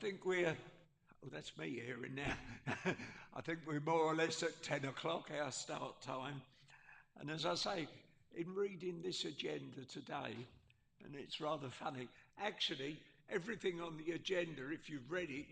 think we're, oh, that's me hearing now. I think we're more or less at 10 o'clock, our start time. And as I say, in reading this agenda today, and it's rather funny, actually, everything on the agenda, if you've read it,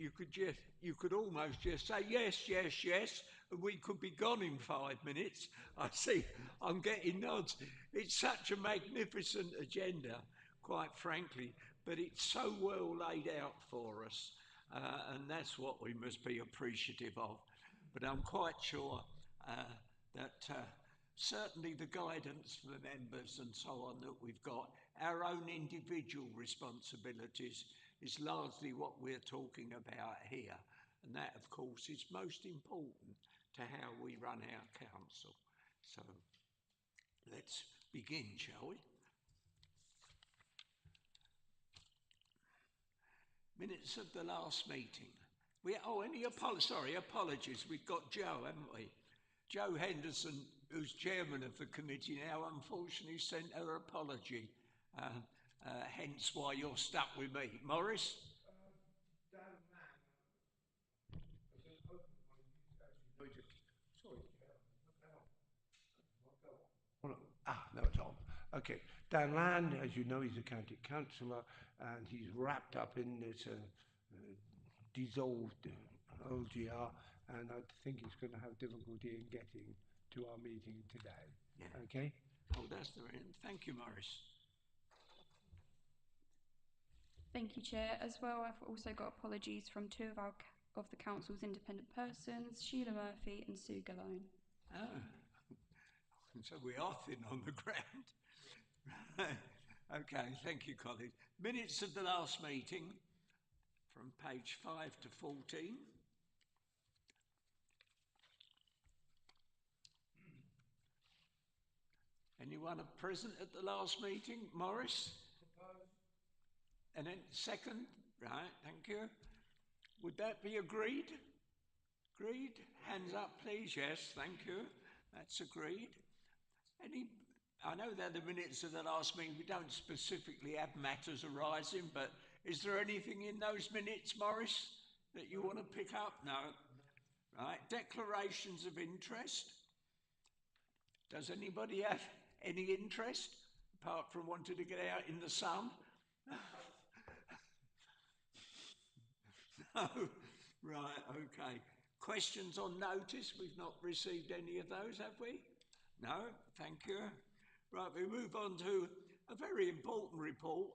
you could almost just say yes, yes, yes, and we could be gone in 5 minutes. I see, I'm getting nods. It's such a magnificent agenda, quite frankly, but it's so well laid out for us, and that's what we must be appreciative of. But I'm quite sure that certainly the guidance for the members and so on that we've got, our own individual responsibilities is largely what we're talking about here. And that, of course, is most important to how we run our council. So let's begin, shall we? Minutes of the last meeting. Apologies. We've got Joe, haven't we? Joe Henderson, who's chairman of the committee now, unfortunately sent her apology. Uh, hence why you're stuck with me. Morris? Sorry. No, it's on. Okay. Dan Land, as you know, he's a county councillor and he's wrapped up in this dissolved LGR, and I think he's going to have difficulty in getting to our meeting today. Yeah. Okay? Oh, that's the end. Thank you, Morris. Thank you, Chair. As well, I've also got apologies from two of the council's independent persons, Sheila Murphy and Sue Galone. Oh, so we are thin on the ground. Okay, thank you, colleagues. Minutes of the last meeting from page 5 to 14. Anyone present at the last meeting? Morris? And then second? Right, thank you. Would that be agreed? Agreed? Hands up, please. Yes, thank you. That's agreed. Any, I know they're the minutes of the last meeting. We don't specifically have matters arising, but is there anything in those minutes, Morris, that you want to pick up? No. Right. Declarations of interest. Does anybody have any interest apart from wanting to get out in the sun? No. Right, okay. Questions on notice? We've not received any of those, have we? No, thank you. Right, we move on to a very important report,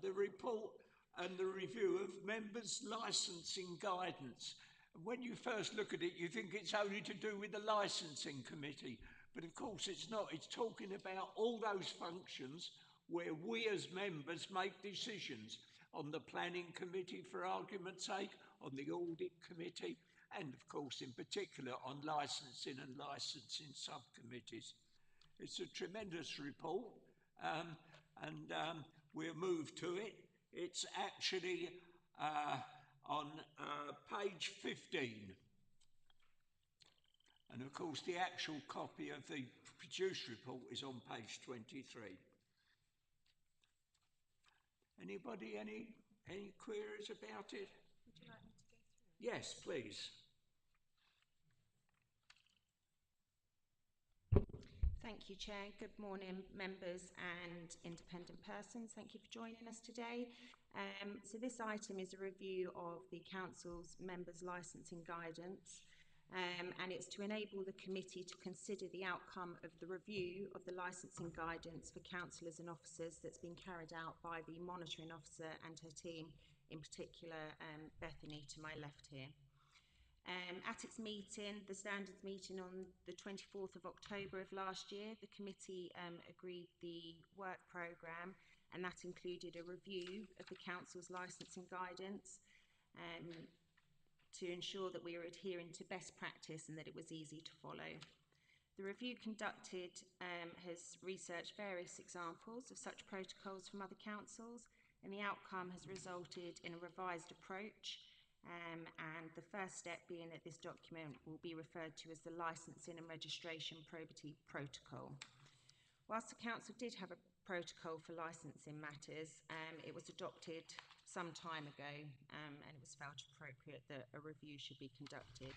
the report and the review of members' licensing guidance. When you first look at it, you think it's only to do with the licensing committee, but of course it's not. It's talking about all those functions where we as members make decisions on the planning committee, for argument's sake, on the audit committee, and of course in particular on licensing and licensing subcommittees. It's a tremendous report, um, and we'll move to it. It's actually on page 15. And of course, the actual copy of the produced report is on page 23. Anybody, any queries about it? Would you like me to go through it? Yes, please. Thank you, Chair. Good morning, members and independent persons. Thank you for joining us today. So this item is a review of the Council's members' licensing guidance, and it's to enable the committee to consider the outcome of the review of the licensing guidance for councillors and officers that's been carried out by the monitoring officer and her team, in particular Bethany to my left here. At its meeting, the standards meeting on the 24th of October of last year, the committee agreed the work programme, and that included a review of the council's licensing guidance to ensure that we were adhering to best practice and that it was easy to follow. The review conducted has researched various examples of such protocols from other councils, and the outcome has resulted in a revised approach. And the first step being that this document will be referred to as the Licensing and Registration Probity Protocol. Whilst the council did have a protocol for licensing matters, it was adopted some time ago, and it was felt appropriate that a review should be conducted.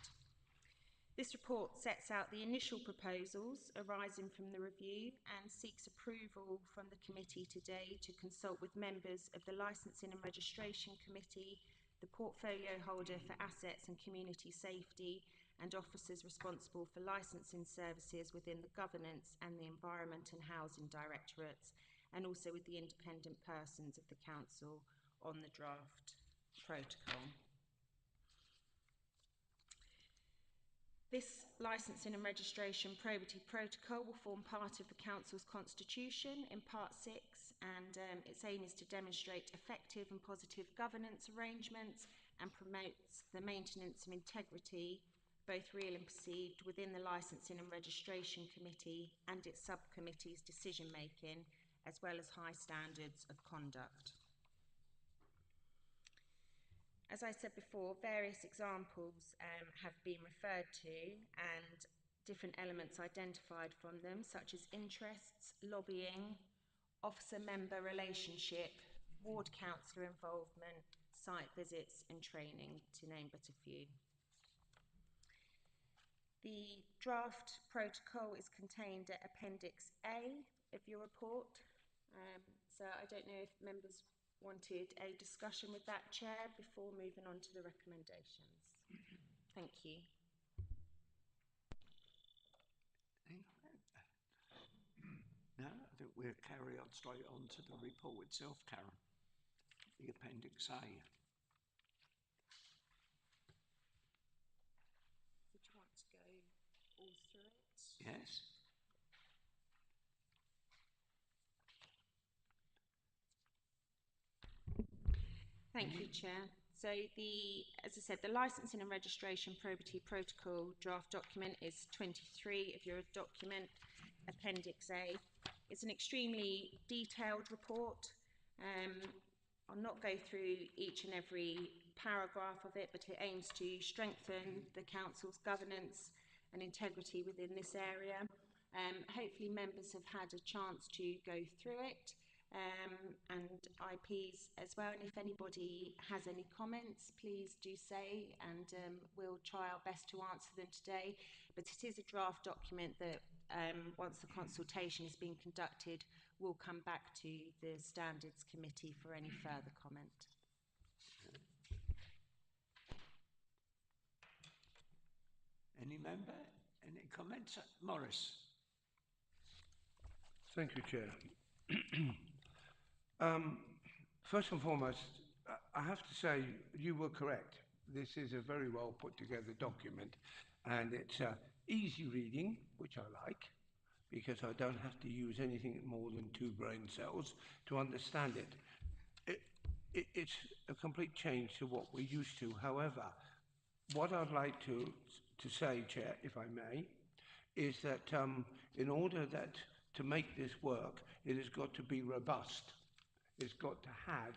This report sets out the initial proposals arising from the review and seeks approval from the committee today to consult with members of the Licensing and Registration Committee, the portfolio holder for assets and community safety, and officers responsible for licensing services within the governance and the environment and housing directorates, and also with the independent persons of the council on the draft protocol. This licensing and registration probity protocol will form part of the council's constitution in part 6, and its aim is to demonstrate effective and positive governance arrangements and promotes the maintenance of integrity, both real and perceived, within the licensing and registration committee and its subcommittee's decision making, as well as high standards of conduct. As I said before, various examples have been referred to and different elements identified from them, such as interests, lobbying, officer-member relationship, ward councillor involvement, site visits and training, to name but a few. The draft protocol is contained at Appendix A of your report. So I don't know if members wanted a discussion with that, Chair, before moving on to the recommendations. Thank you. No, I think we'll carry on straight on to the report itself, Karen. The Appendix A. Would you want to go all through it? Yes. Thank you, Chair. So as I said, the Licensing and Registration Probity Protocol draft document is 23 of your document, Appendix A. It's an extremely detailed report. I'll not go through each and every paragraph of it, but it aims to strengthen the Council's governance and integrity within this area. Hopefully members have had a chance to go through it. And IPs as well, and if anybody has any comments, please do say, and we'll try our best to answer them today. But it is a draft document that once the consultation has been conducted, will come back to the Standards Committee for any further comment. Any member? Any comments? Morris. Thank you, Chair. First and foremost, I have to say you were correct. This is a very well put together document, and it's easy reading, which I like, because I don't have to use anything more than 2 brain cells to understand it. It's a complete change to what we're used to. However, what I'd like to say, Chair, if I may, is that in order to make this work, it has got to be robust. It's got to have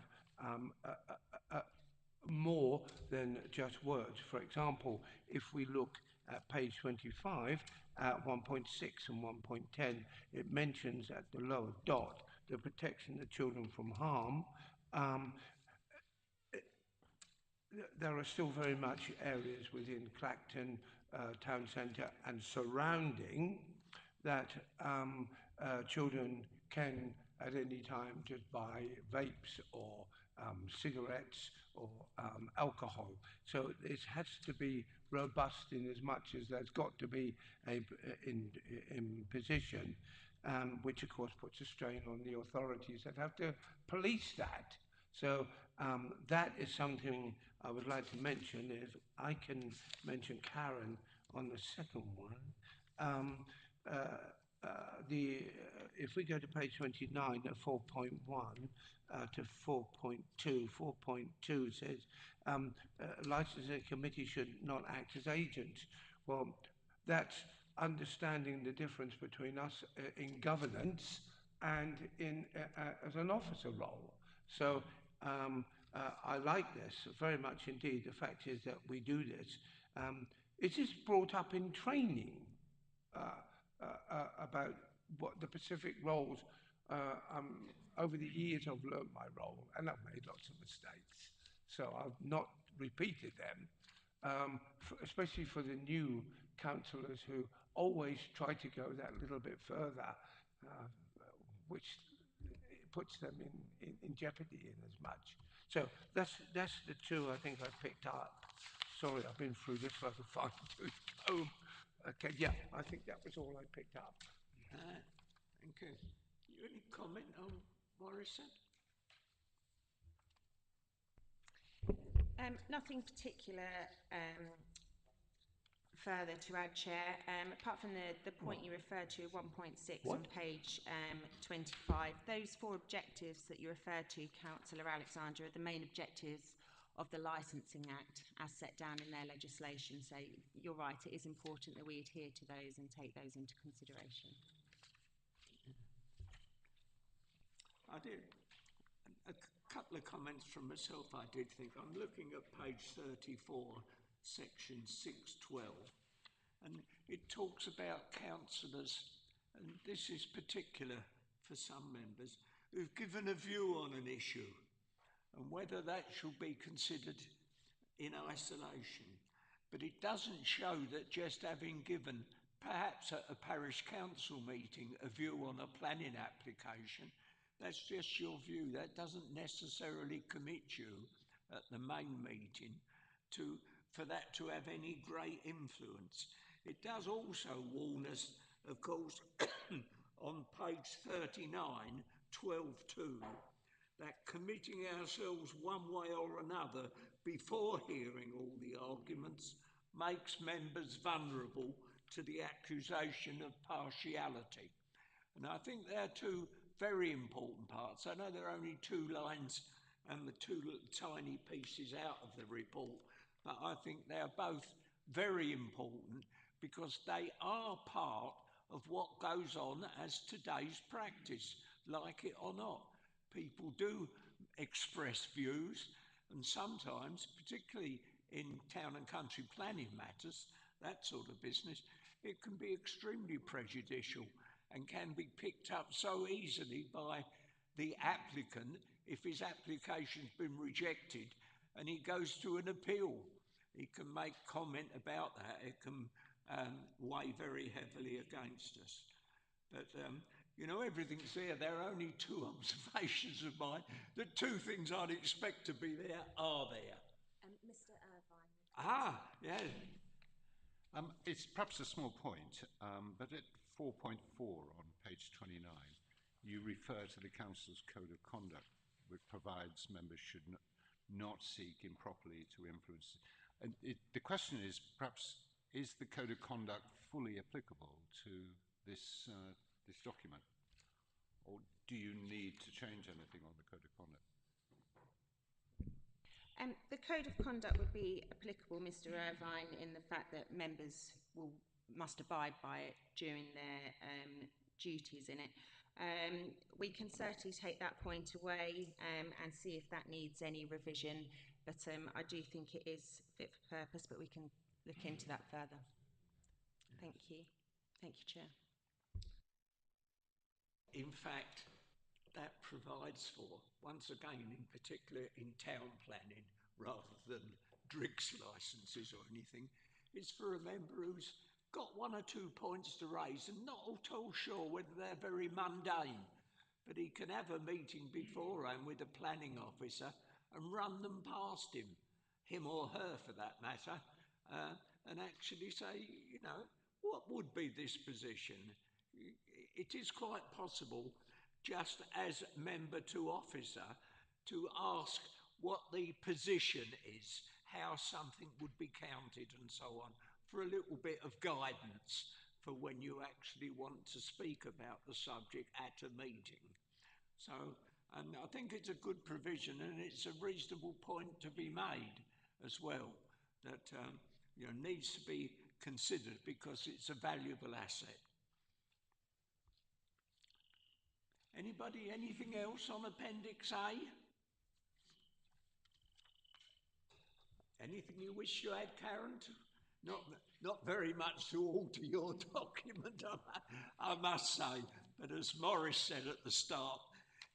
more than just words. For example, if we look at page 25, at 1.6 and 1.10, it mentions at the lower dot the protection of children from harm. There are still very much areas within Clacton town centre and surrounding that children can at any time just buy vapes or cigarettes or alcohol. So it has to be robust in as much as there's got to be a position, which of course puts a strain on the authorities that have to police that. So that is something I would like to mention. If I can mention Karen on the second one. If we go to page 29 at 4.1 to 4.2, 4.2 says licensing committee should not act as agents. Well, that's understanding the difference between us in governance and in as an officer role. So I like this very much indeed. The fact is that we do this. It is brought up in training about what the specific roles. Over the years, I've learned my role, and I've made lots of mistakes, so I've not repeated them. Especially for the new councillors who always try to go that little bit further, uh, which puts them in jeopardy in as much. So that's the two I think I picked up. Sorry, I've been through this like a fine-tooth comb. Okay, yeah, I think that was all I picked up. Thank you. You any comment on Morrison? Nothing particular further to add, Chair, apart from the point you referred to, 1.6 on page 25. Those four objectives that you referred to, Councillor Alexander, are the main objectives of the Licensing Act as set down in their legislation. So you're right, it is important that we adhere to those and take those into consideration. I did. A couple of comments from myself, I did think. I'm looking at page 34, section 612, and it talks about councillors, and this is particular for some members, who've given a view on an issue, and whether that should be considered in isolation. But it doesn't show that just having given, perhaps at a parish council meeting, a view on a planning application, that's just your view. That doesn't necessarily commit you at the main meeting for that to have any great influence. It does also warn us, of course, on page 39, 12.2, that committing ourselves one way or another before hearing all the arguments makes members vulnerable to the accusation of partiality. And I think they're two very important parts. I know there are only 2 lines and the 2 tiny pieces out of the report, but I think they're both very important because they are part of what goes on as today's practice, like it or not. People do express views, and sometimes, particularly in town and country planning matters, that sort of business, it can be extremely prejudicial and can be picked up so easily by the applicant if his application's been rejected and he goes to an appeal. He can make comment about that. It can weigh very heavily against us. But, you know, everything's there. There are only 2 observations of mine. The 2 things I'd expect to be there are there. Mr. Irvine. Ah, yeah. It's perhaps a small point, but at 4.4 on page 29, you refer to the Council's Code of Conduct, which provides members should not seek improperly to influence. And the question is, perhaps, is the Code of Conduct fully applicable to this document? Or do you need to change anything on the Code of Conduct? The Code of Conduct would be applicable, Mr. Irvine, in the fact that members must abide by it during their duties in it. We can certainly take that point away and see if that needs any revision, but I do think it is fit for purpose, but we can look into that further. Thank you. Thank you, Chair. In fact, that provides for, once again, in particular in town planning, rather than drinks licences or anything, is for a member who's got 1 or 2 points to raise and not at all sure whether they're very mundane, but he can have a meeting beforehand with a planning officer and run them past him or her for that matter, and actually say, you know, what would be this position? It is quite possible, just as member to officer, to ask what the position is, how something would be counted and so on, for a little bit of guidance for when you actually want to speak about the subject at a meeting. So, and I think it's a good provision, and it's a reasonable point to be made as well, that you know, needs to be considered because it's a valuable asset. Anybody, anything else on Appendix A? Anything you wish you had, Karen? Not not very much to alter your document, I must say. But as Morris said at the start,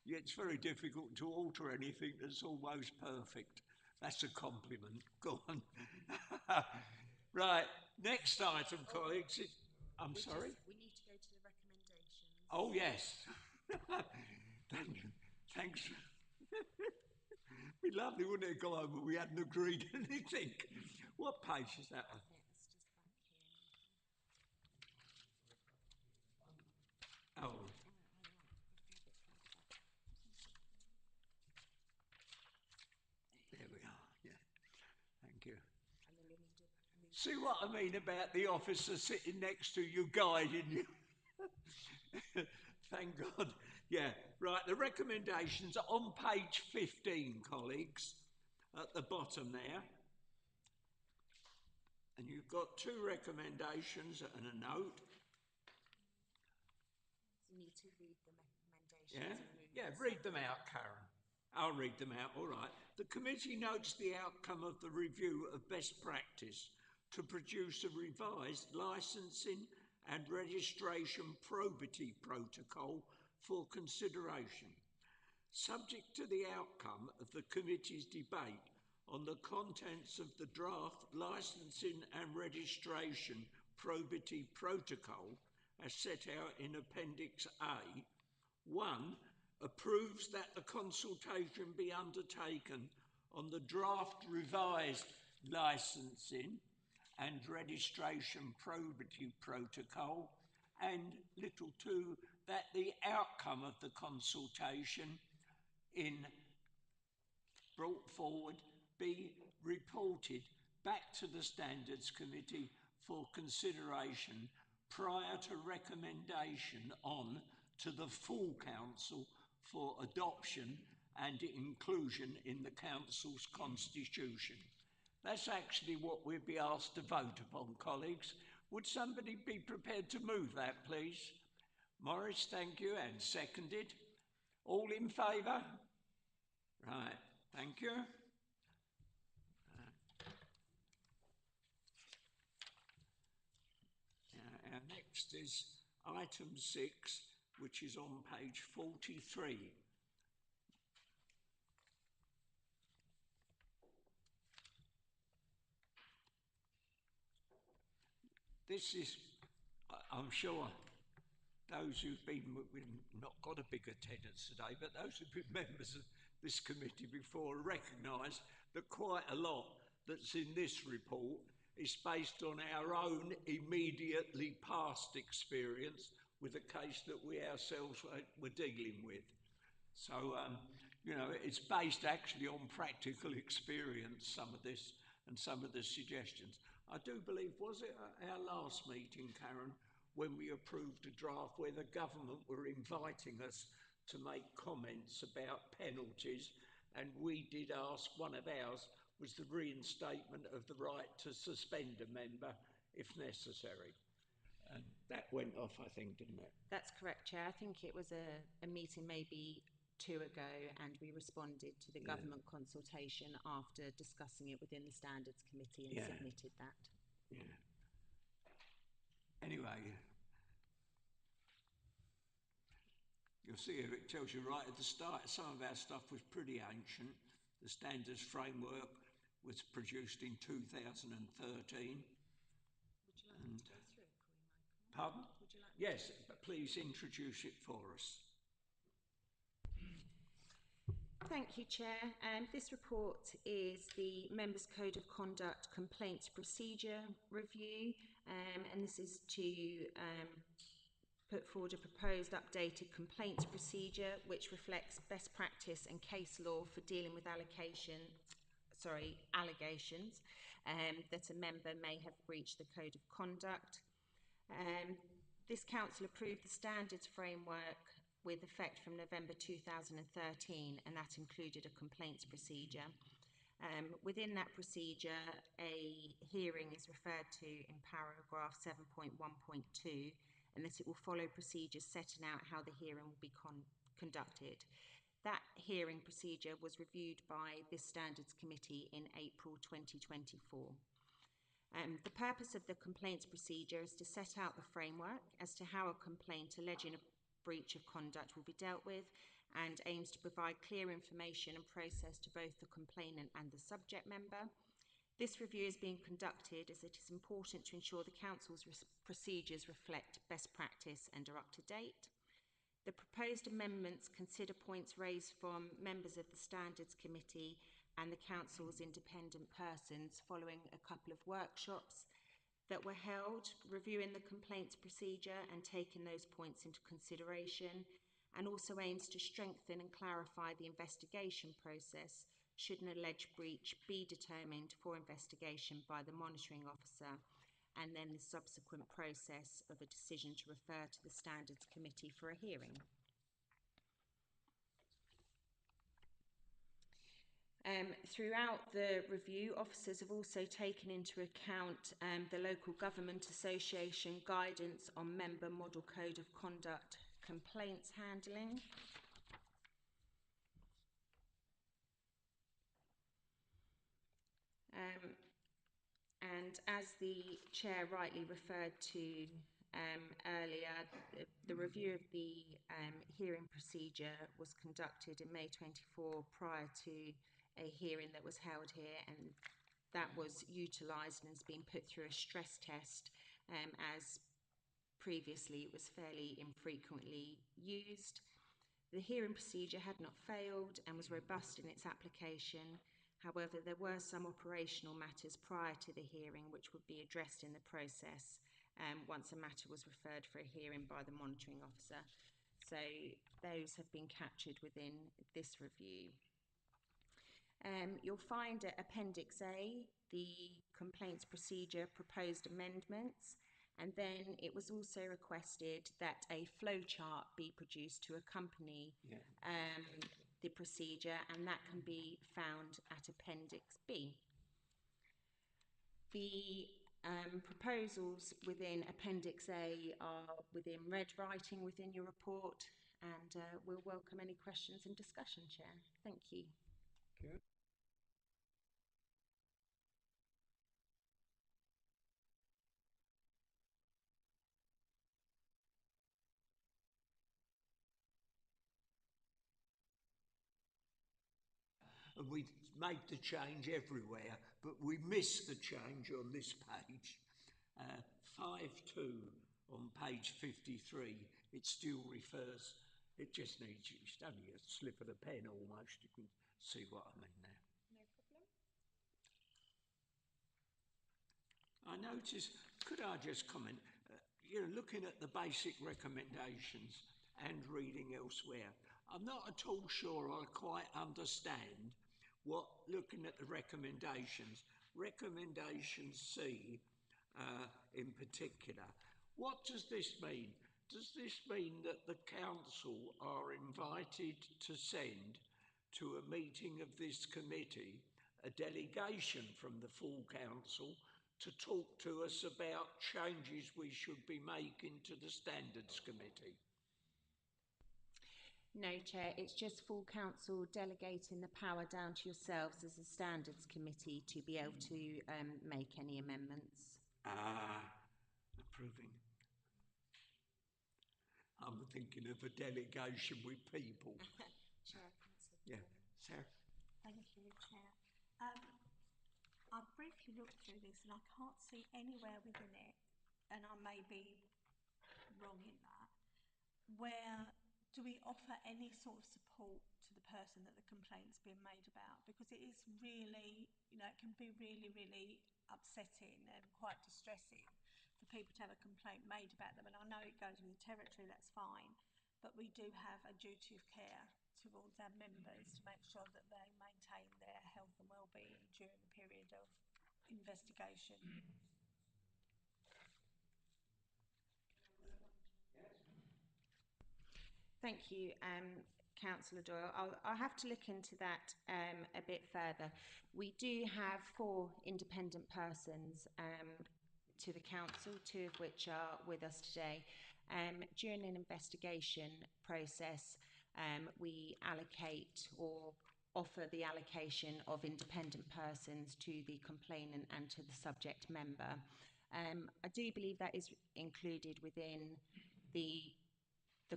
yeah, it's very difficult to alter anything that's almost perfect. That's a compliment. Go on. Right, next item, colleagues. I'm sorry? We need to go to the recommendations. Oh, yes. Thank you. Thanks. It'd be lovely, wouldn't it, go home and we hadn't agreed anything? What page is that on? It's just back here. Oh, there we are. Yeah, thank you. And then we need to move. See what I mean about the officer sitting next to you, guiding you? Thank God. Yeah, right. The recommendations are on page 15, colleagues, at the bottom there. And you've got two recommendations and a note. You need to read the recommendations Yeah? and move. Yeah, read them out, Karen. I'll read them out, all right. The committee notes the outcome of the review of best practice to produce a revised licensing and registration probity protocol for consideration. Subject to the outcome of the committee's debate on the contents of the draft licensing and registration probity protocol as set out in Appendix A, 1. Approves that the consultation be undertaken on the draft revised licensing and registration probity protocol, and little 2, that the outcome of the consultation in brought forward be reported back to the Standards Committee for consideration prior to recommendation on to the full Council for adoption and inclusion in the Council's constitution. That's actually what we'd be asked to vote upon, colleagues. Would somebody be prepared to move that, please? Morris, thank you, and seconded. All in favour? Right, thank you. Our next is item 6, which is on page 43. This is, I'm sure, those who've been, we've not got a big attendance today, but those who've been members of this committee before recognise that quite a lot that's in this report is based on our own immediately past experience with a case that we ourselves were dealing with. So, you know, it's based actually on practical experience, some of this and some of the suggestions. I do believe, was it at our last meeting, Karen, when we approved a draft where the government were inviting us to make comments about penalties, and we did ask, one of ours was the reinstatement of the right to suspend a member if necessary. And that went off, I think, didn't it? That's correct, Chair. I think it was a meeting maybe 2 ago, and we responded to the government consultation after discussing it within the Standards Committee and submitted that. Yeah. Anyway, you'll see here it tells you right at the start, some of our stuff was pretty ancient. The standards framework was produced in 2013. Would you like me to go through it for you, Michael? Pardon? Would you like me Yes, but please introduce it for us. Thank you, Chair. This report is the Members' Code of Conduct Complaints Procedure Review, and this is to put forward a proposed updated complaints procedure which reflects best practice and case law for dealing with allegations that a member may have breached the Code of Conduct. This council approved the standards framework with effect from November 2013, and that included a complaints procedure. Within that procedure, a hearing is referred to in paragraph 7.1.2, and that it will follow procedures setting out how the hearing will be conducted. That hearing procedure was reviewed by this Standards Committee in April 2024. The purpose of the complaints procedure is to set out the framework as to how a complaint alleging a breach of conduct will be dealt with, and aims to provide clear information and process to both the complainant and the subject member. This review is being conducted as it is important to ensure the Council's procedures reflect best practice and are up to date. The proposed amendments consider points raised from members of the Standards Committee and the Council's independent persons following a couple of workshops that were held, reviewing the complaints procedure and taking those points into consideration, and also aims to strengthen and clarify the investigation process should an alleged breach be determined for investigation by the monitoring officer, and then the subsequent process of a decision to refer to the Standards Committee for a hearing. Throughout the review, officers have also taken into account the Local Government Association guidance on Member Model Code of Conduct complaints handling. And as the Chair rightly referred to earlier, the review of the hearing procedure was conducted in May 24 prior to a hearing that was held here, and that was utilised and has been put through a stress test, as previously it was fairly infrequently used. The hearing procedure had not failed and was robust in its application. However, there were some operational matters prior to the hearing which would be addressed in the process once a matter was referred for a hearing by the monitoring officer. So those have been captured within this review. You'll find at Appendix A the complaints procedure proposed amendments, and then it was also requested that a flowchart be produced to accompany the procedure, and that can be found at Appendix B. The proposals within Appendix A are within red writing within your report, and we'll welcome any questions and discussion, Chair. Thank you. Okay. And we made the change everywhere, but we missed the change on this page. 5.2 on page 53, it still refers, it just needs, it's only a slip of the pen almost, you can see what I mean there. No problem. I notice, could I just comment, looking at the basic recommendations and reading elsewhere, I'm not at all sure I quite understand what, looking at the recommendations, recommendation C in particular, what does this mean? Does this mean that the council are invited to send to a meeting of this committee a delegation from the full council to talk to us about changes we should be making to the Standards Committee? No, Chair, it's just full council delegating the power down to yourselves as a Standards Committee to be able to make any amendments. Approving. I'm thinking of a delegation with people. Chair, Yeah, Sarah? Thank you, Chair. I've briefly looked through this and I can't see anywhere within it, and I may be wrong in that, where do we offer any sort of support to the person that the complaint's been made about? Because it is really, it can be really, really upsetting and quite distressing for people to have a complaint made about them. And I know it goes with the territory, that's fine, but we do have a duty of care towards our members to make sure that they maintain their health and well-being during the period of investigation. Thank you, Councillor Doyle. I'll have to look into that a bit further. We do have 4 independent persons to the council, 2 of which are with us today. During an investigation process, we allocate or offer the allocation of independent persons to the complainant and to the subject member. I do believe that is included within the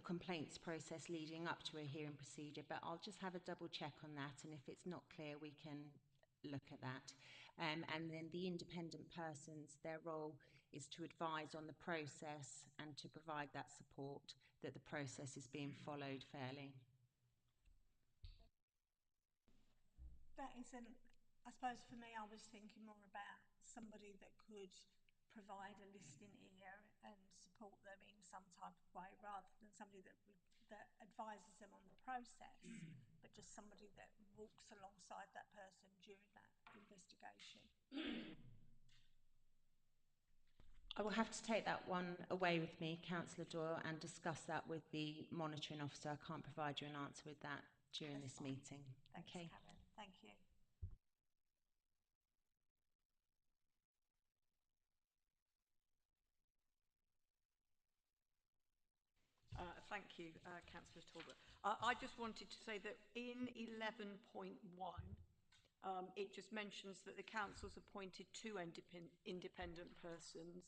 complaints process leading up to a hearing procedure, but I'll just have a double check on that, and if it's not clear, we can look at that. And then the independent persons, their role is to advise on the process and to provide that support that the process is being followed fairly. That isn't, I suppose for me, I was thinking more about somebody that could provide a listening ear and support them in some type of way, rather than somebody that advises them on the process, but just somebody that walks alongside that person during that investigation. I will have to take that one away with me, Councillor Doyle, and discuss that with the monitoring officer. I can't provide you an answer with that during this meeting. Thanks, Okay. Karen. Thank you. Thank you, Councillor Talbot. I just wanted to say that in 11.1, it just mentions that the council's appointed two independent persons,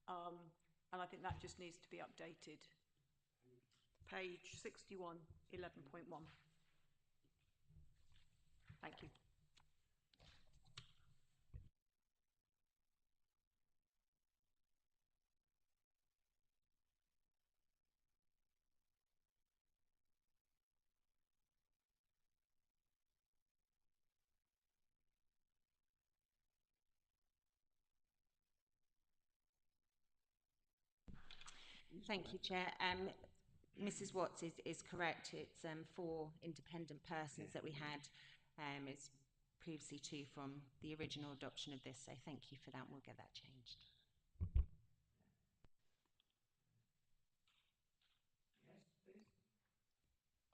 and I think that just needs to be updated. Page 61, 11.1. Thank you. Thank you, Chair. Mrs. Watts is correct. It's 4 independent persons that we had. It's previously 2 from the original adoption of this, so thank you for that. We'll get that changed.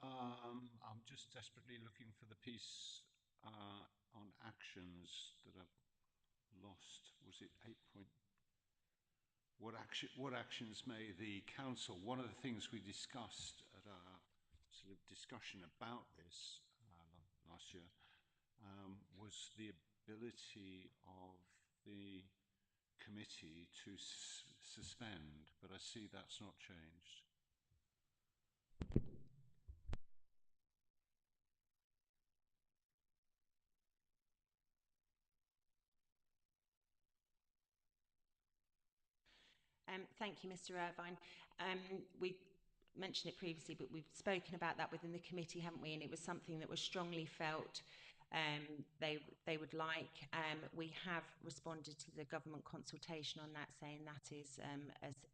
I'm just desperately looking for the piece on actions that I've lost. Was it 8 point? What actions may the council? One of the things we discussed at our sort of discussion about this last year was the ability of the committee to suspend, but I see that's not changed. Thank you, Mr. Irvine. We mentioned it previously, but we've spoken about that within the committee, haven't we? And it was something that was strongly felt they would like. We have responded to the government consultation on that, saying that is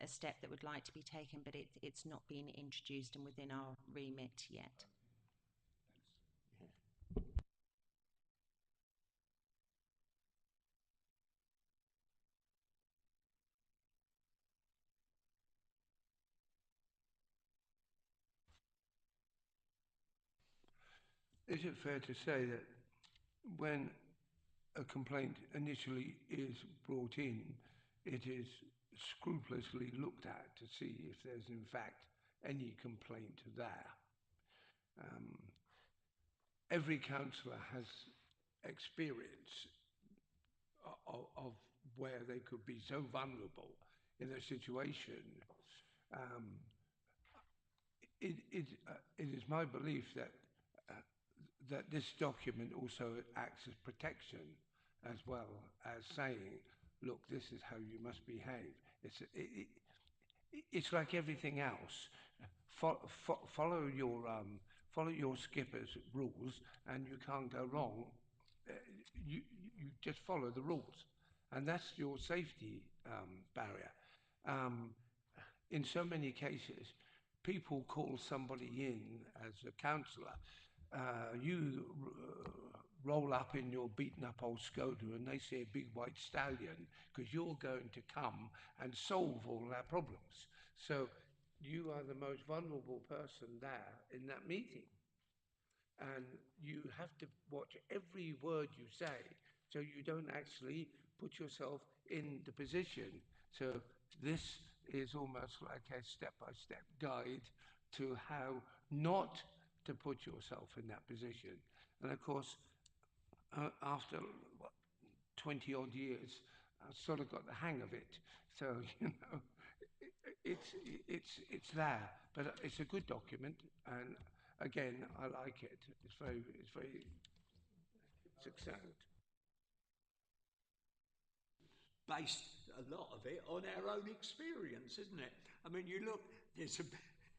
a step that would like to be taken, but it's not been introduced and within our remit yet. Is it fair to say that when a complaint initially is brought in, it is scrupulously looked at to see if there's in fact any complaint there? Every councillor has experience of where they could be so vulnerable in a situation. It is my belief that that this document also acts as protection, as well as saying, look, this is how you must behave. It's like everything else. Follow your skipper's rules, and you can't go wrong. You just follow the rules, and that's your safety barrier. In so many cases, people call somebody in as a councillor. You roll up in your beaten up old Skoda and they see a big white stallion because you're going to come and solve all our problems. So you are the most vulnerable person there in that meeting. And you have to watch every word you say so you don't actually put yourself in the position. So this is almost like a step-by-step guide to how not to put yourself in that position. And of course, after what, 20 odd years, I've sort of got the hang of it. So, you know, it's there, but it's a good document. And again, I like it. It's very succinct. Based a lot of it on our own experience, isn't it? I mean, you look, there's a,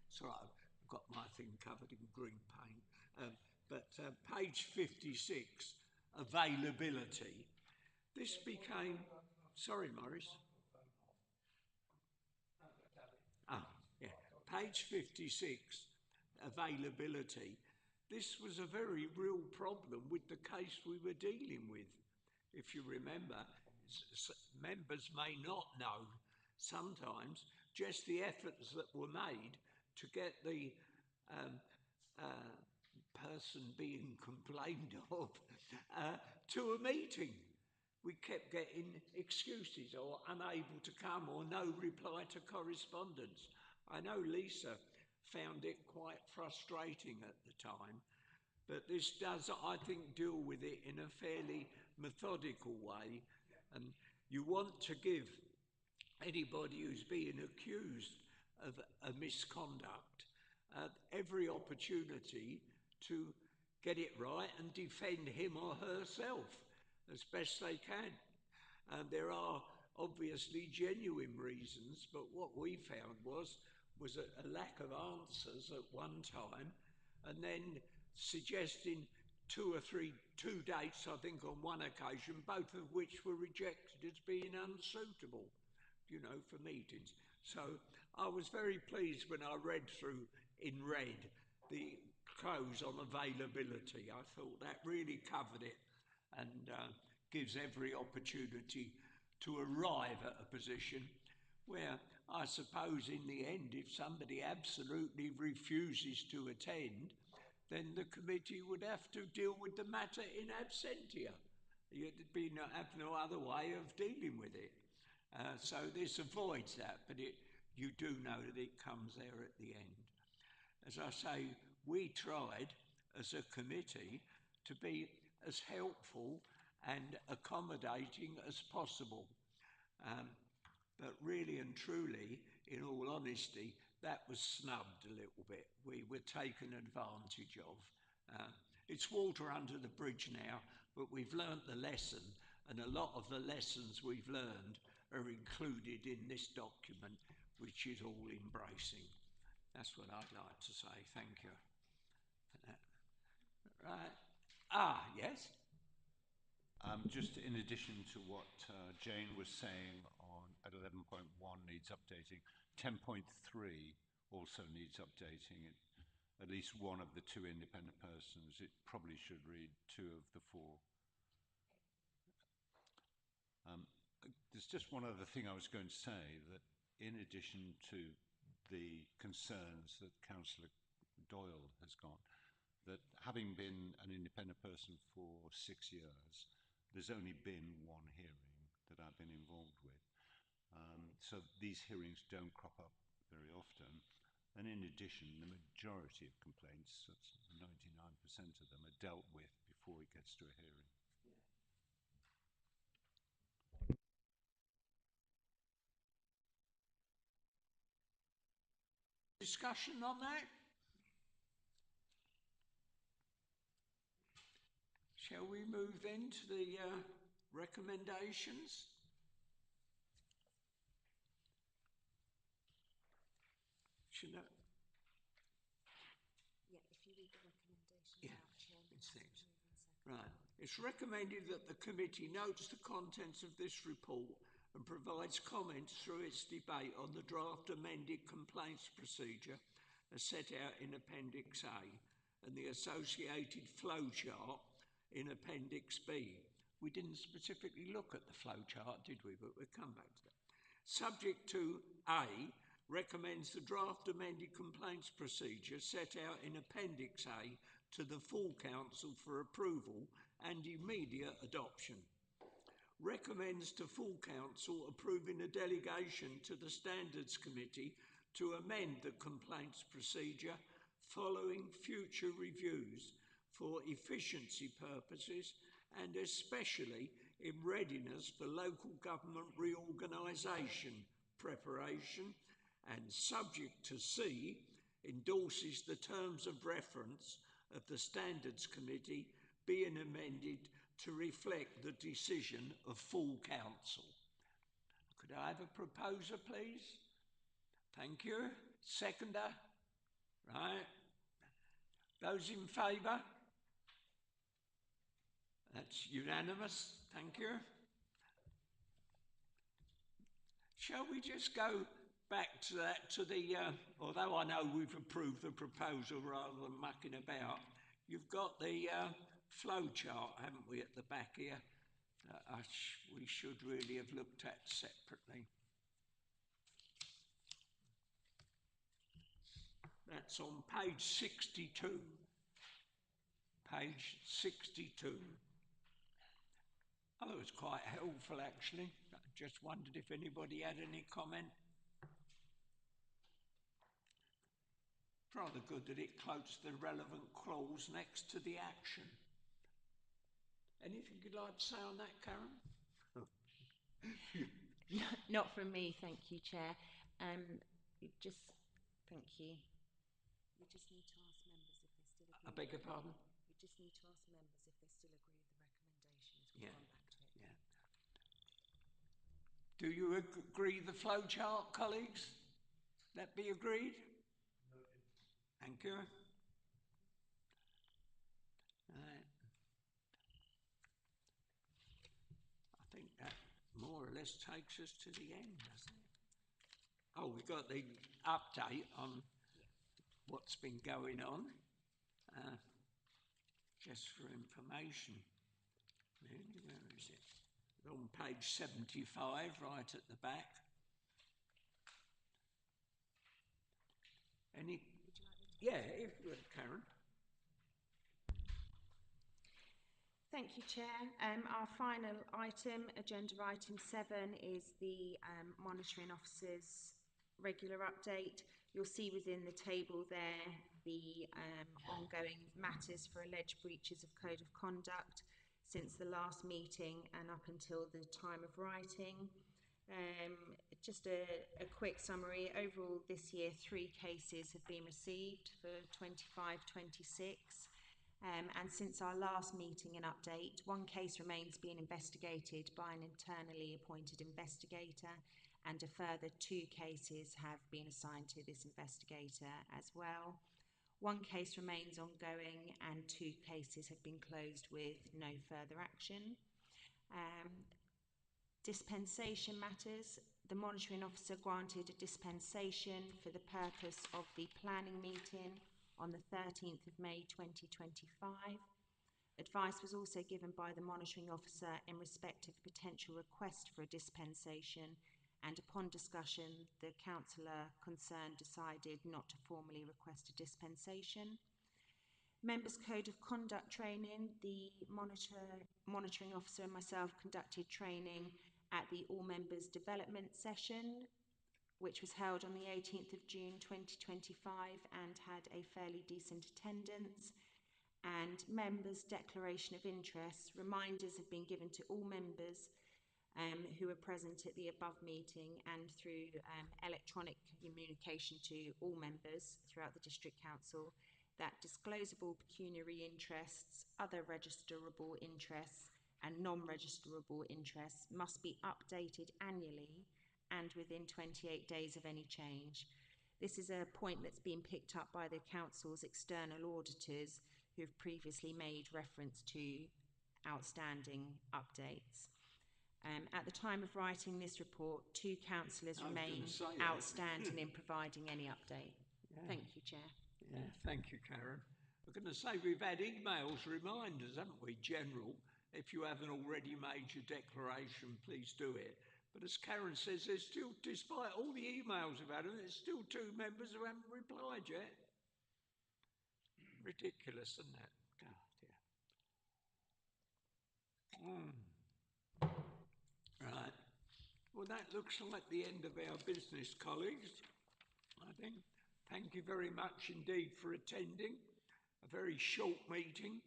sorry, I've got my thing covered in green paint, but page 56, availability. This became, sorry, Maurice. Ah, yeah, page 56, availability. This was a very real problem with the case we were dealing with. If you remember, members may not know sometimes just the efforts that were made to get the person being complained of to a meeting. We kept getting excuses or unable to come or no reply to correspondence. I know Lisa found it quite frustrating at the time, but this does, I think, deal with it in a fairly methodical way. And you want to give anybody who's being accused of a misconduct every opportunity to get it right and defend him or herself as best they can. And there are obviously genuine reasons, but what we found was a lack of answers at one time, and then suggesting two dates, I think, on one occasion, both of which were rejected as being unsuitable, you know, for meetings. So I was very pleased when I read through in red the close on availability. I thought that really covered it and gives every opportunity to arrive at a position where I suppose in the end, if somebody absolutely refuses to attend, then the committee would have to deal with the matter in absentia. You'd have no other way of dealing with it. So this avoids that, but you do know that it comes there at the end. As I say, we tried as a committee to be as helpful and accommodating as possible. But really and truly, in all honesty, that was snubbed a little bit. We were taken advantage of. It's water under the bridge now, but we've learnt the lesson, and a lot of the lessons we've learned are included in this document, which is all embracing. That's what I'd like to say. Thank you for that. Right. Yes? Just in addition to what Jane was saying at 11.1 needs updating, 10.3 also needs updating. At least one of the two independent persons, it probably should read two of the four. There's just one other thing I was going to say, that in addition to the concerns that Councillor Doyle has got, that having been an independent person for 6 years, there's only been one hearing that I've been involved with. So these hearings don't crop up very often. And in addition, the majority of complaints, that's 99% of them, are dealt with before it gets to a hearing. Discussion on that? Shall we move then to the recommendations? Yeah, if you read the recommendations out, Chair. It's things. Right. It's recommended that the committee notes the contents of this report and provides comments through its debate on the draft amended complaints procedure as set out in Appendix A and the associated flowchart in Appendix B. We didn't specifically look at the flowchart, did we? But we'll come back to that. Subject to A, recommends the draft amended complaints procedure set out in Appendix A to the full council for approval and immediate adoption. Recommends to full council approving a delegation to the Standards Committee to amend the complaints procedure following future reviews for efficiency purposes and especially in readiness for local government reorganisation preparation, and subject to C, endorses the terms of reference of the Standards Committee being amended to reflect the decision of full council. Could I have a proposer, please? Thank you. Seconder? Right. Those in favour? That's unanimous. Thank you. Shall we just go back to that, although I know we've approved the proposal rather than mucking about, you've got the flow chart, haven't we, at the back here? We should really have looked at separately. That's on page 62. Page 62. Oh, it was quite helpful actually. I just wondered if anybody had any comment. Rather good that it quotes the relevant clause next to the action. Anything you'd like to say on that, Karen? Not from me, thank you, Chair. Thank you. We just need to ask members if they still agree. I beg your pardon? We just need to ask members if they still agree with the recommendations. We've gone back to it. Yeah. Do you agree the flow chart, colleagues? That be agreed? Thank you. Right. I think that more or less takes us to the end, doesn't it? Oh, we've got the update on what's been going on. Just for information. Really, where is it? It's on page 75, right at the back. Any? Yeah, if you would, Karen. Thank you, Chair. Our final item, agenda item 7, is the monitoring officer's regular update. You'll see within the table there the ongoing matters for alleged breaches of code of conduct since the last meeting and up until the time of writing. Just a quick summary. Overall, this year, 3 cases have been received for 25-26. And since our last meeting and update, 1 case remains being investigated by an internally appointed investigator, and a further 2 cases have been assigned to this investigator as well. 1 case remains ongoing and 2 cases have been closed with no further action. Dispensation matters. The monitoring officer granted a dispensation for the purpose of the planning meeting on the 13th of May 2025. Advice was also given by the monitoring officer in respect of a potential request for a dispensation, and upon discussion, the councillor concerned decided not to formally request a dispensation. Members' Code of Conduct training. The monitoring officer and myself conducted training at the All Members Development session, which was held on the 18th of June 2025 and had a fairly decent attendance. And members' declaration of interest. Reminders have been given to all members who were present at the above meeting and through electronic communication to all members throughout the District Council that disclosable pecuniary interests, other registerable interests and non-registerable interests must be updated annually and within 28 days of any change. This is a point that's been picked up by the Council's external auditors who have previously made reference to outstanding updates. At the time of writing this report, 2 councillors remain outstanding in providing any update. Yeah. Thank you, Chair. Yeah, thank you, Karen. I'm going to say we've had emails, reminders, haven't we, General? If you haven't already made your declaration, please do it. But as Karen says, there's still, despite all the emails we've had, there's still 2 members who haven't replied yet. Ridiculous, isn't it? Oh, dear. Right. Well, that looks like the end of our business, colleagues, I think. Thank you very much indeed for attending. A very short meeting,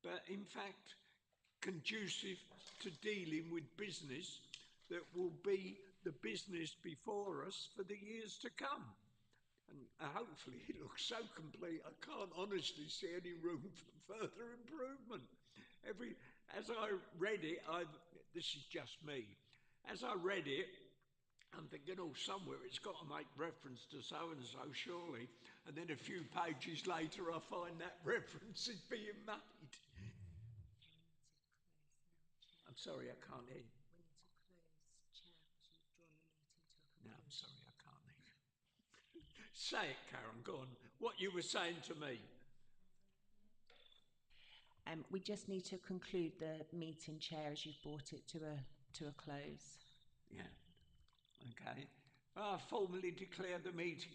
but in fact conducive to dealing with business that will be the business before us for the years to come. And hopefully it looks so complete, I can't honestly see any room for further improvement. As I read it, this is just me. As I read it, I'm thinking, oh, somewhere it's got to make reference to so-and-so, surely. And then a few pages later, I find that reference is being made. I'm sorry, I can't hear. We need to close, Chair, because you've drawn the meeting to a conclusion. No, I'm sorry, I can't hear. Say it, Karen, go on. What you were saying to me. We just need to conclude the meeting, Chair, as you've brought it to a close. Yeah. Okay. I formally declare the meeting